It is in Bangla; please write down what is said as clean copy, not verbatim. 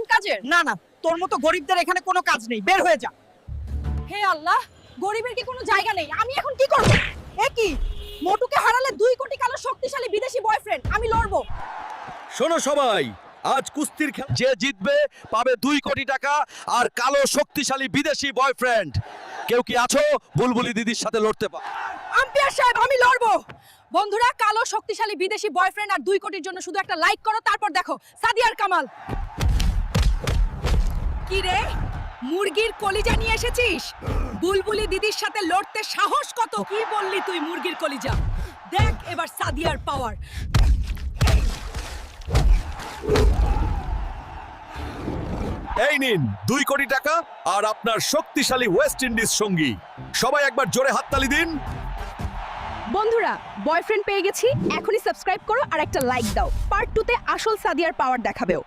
কাজের না না, তোর মতো গরিবদের এখানে কোনো কাজ নেই, বের হয়ে যা। হে আল্লাহ, গরিবের কি কোনো জায়গা নেই? আমি এখন কি করব? এ কি, মোটুকে হারালে 2 কোটি কালো শক্তিশালী বিদেশি বয়ফ্রেন্ড, আমি লড়বো। শোনো সবাই, আজ কুস্তির খেলা যে জিতবে পাবে 2 কোটি টাকা আর কালো শক্তিশালী বিদেশি বয়ফ্রেন্ড। কেউ কি আছো বুলবুলি দিদির সাথে লড়তে আম্পায়ার সাহেব, আমি লড়বো। বন্ধুরা, কালো শক্তিশালী বিদেশি বয়ফ্রেন্ড আর 2 কোটির জন্য শুধু একটা লাইক করো, তারপর দেখো সাদিয়ার কামাল। কি রে, মুরগির কলিজা নিয়ে এসেছিস? বুলবুলি দিদির সাথে লড়তে সাহস কত? কি বললি তুই মুরগির কলিজা? দেখ এবার সাদিয়ার পাওয়ার। এই নিন 2 কোটি টাকা আর আপনার শক্তিশালী ওয়েস্ট ইন্ডিজ সঙ্গী। সবাই একবার জোরে হাততালি দিন। বন্ধুরা, বয়ফ্রেন্ড পেয়ে গেছি, এখনই সাবস্ক্রাইব করো আর একটা লাইক দাও। পার্ট 2 তে আসল সাদিয়ার পাওয়ার দেখাবেও।